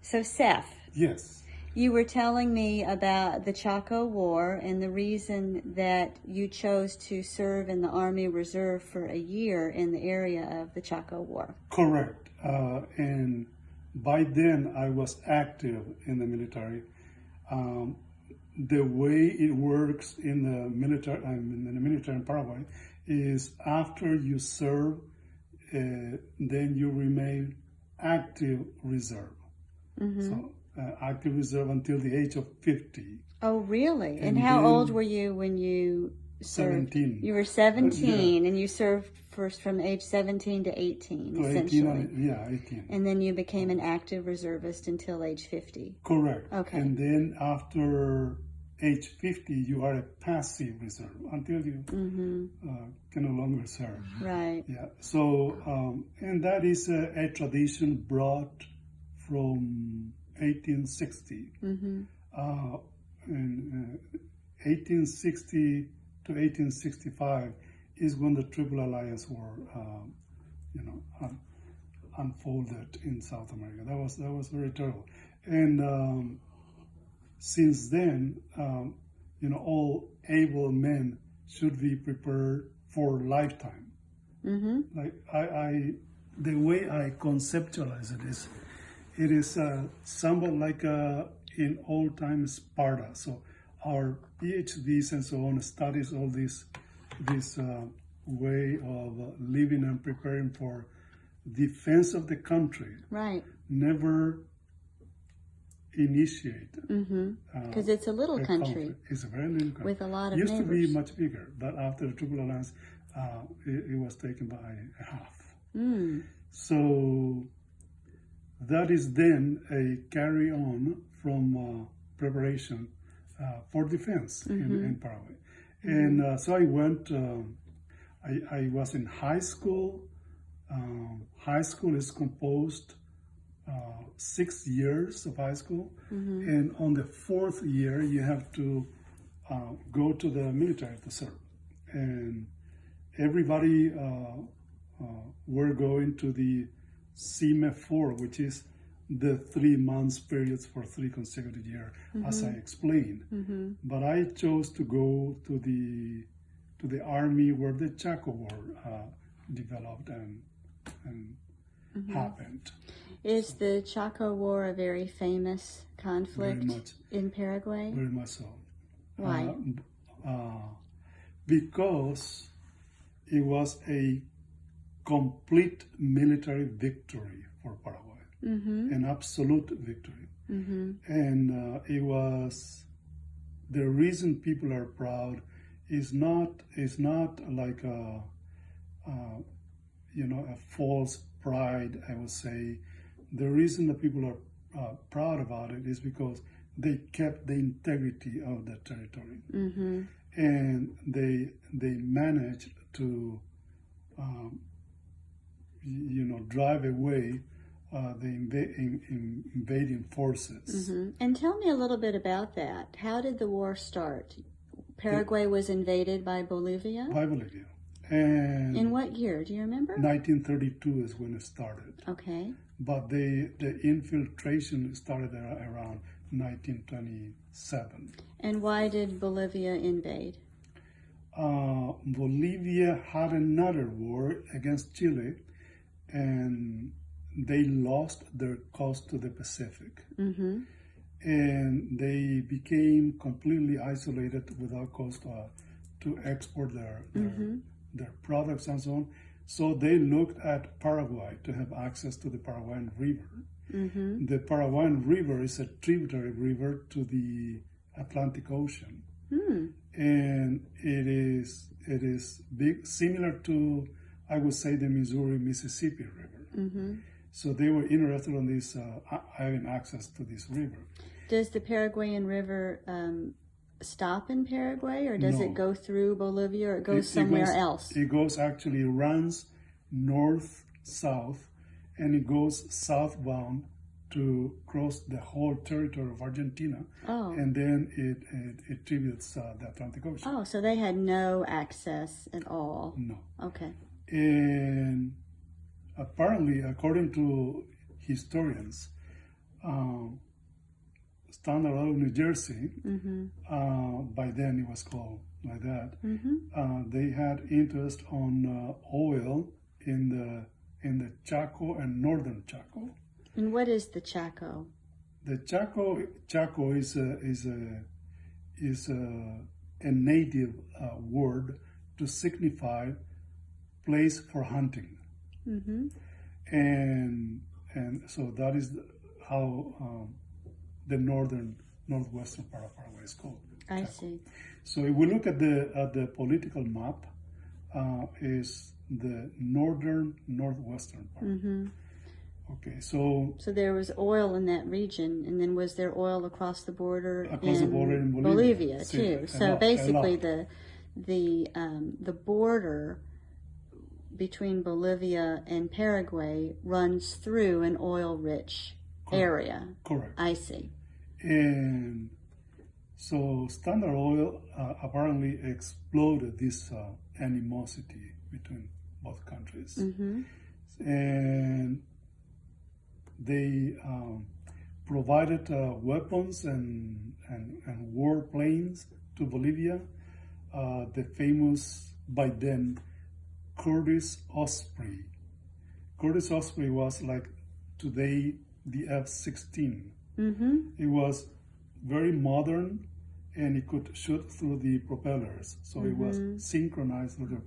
So, Seth, Yes. you were telling me about the Chaco War and the reason that you chose to serve in the Army Reserve for a year in the area of the Chaco War. Correct. And by then I was active in the military. Um, the way it works in the military in Paraguay is after you serve, then you remain active reserve. So active reserve until the age of 50. Oh, really? And how then old were you when you served? 17. You were 17, Yeah. and you served first from age 17 to 18, To 18, essentially. yeah, 18. And then you became an active reservist until age 50. Correct. Okay. And then after age 50, you are a passive reserve until you can no longer serve. Right. Yeah. So, and that is a tradition brought from 1860. And 1860 to 1865 is when the Triple Alliance War, unfolded in South America. That was very terrible. And since then, all able men should be prepared for lifetime. Like the way I conceptualize it is somewhat like in old time Sparta. So our PhDs and so on studies all this way of living and preparing for defense of the country. Right. Never initiate. Because it's a little country. Conflict. It's a very little country. With a lot of Used neighbors. to be much bigger, but after the Triple Alliance, it was taken by half. So that is then a carry on from preparation for defense in Paraguay. And so I went, I was in high school. High school is composed 6 years of high school. And on the 4th year, you have to go to the military to serve. And everybody were going to the CIME 4, which is the 3 months periods for 3 consecutive years, as I explained. But I chose to go to the army where the Chaco War developed and happened. Is the Chaco War a very famous conflict Very much. in Paraguay? Very much so. Why? Because it was a complete military victory for Paraguay, an absolute victory. And it was the reason people are proud is not like a false pride, I would say. The reason that people are proud about it is because they kept the integrity of the territory, and they managed to drive away the invading forces. And tell me a little bit about that. How did the war start? Paraguay was invaded by Bolivia? By Bolivia. And in what year? Do you remember? 1932 is when it started. Okay. But the infiltration started around 1927. And why did Bolivia invade? Bolivia had another war against Chile, and they lost their coast to the Pacific. And they became completely isolated without coast to export their products and so on. So they looked at Paraguay to have access to the Paraguayan River. The Paraguayan River is a tributary river to the Atlantic Ocean. And it is big, similar to, I would say, the Missouri-Mississippi River. So they were interested in this, having access to this river. Does the Paraguayan River stop in Paraguay, or does it go through Bolivia, or it goes somewhere else? It runs north-south, and it goes southbound to cross the whole territory of Argentina. And then it tributes the Atlantic Ocean. Oh, so they had no access at all? No. Okay. And apparently, according to historians, Standard Oil, New Jersey, by then it was called like that. They had interest on oil in the Chaco and northern Chaco. And what is the Chaco? The Chaco is a native word to signify place for hunting, and so that is how the northwestern part of Paraguay is called. I Chaco. see. So if we look at the political map, is the northwestern part. Okay, so there was oil in that region, and then was there oil across the border in Bolivia See, too? So basically, the border between Bolivia and Paraguay runs through an oil-rich area. Correct. I see. And so Standard Oil apparently exploded this animosity between both countries, and they provided weapons and warplanes to Bolivia. The famous, by then, Curtis Osprey. Curtis Osprey was like today the F-16. It was very modern, and it could shoot through the propellers. So it was synchronized with the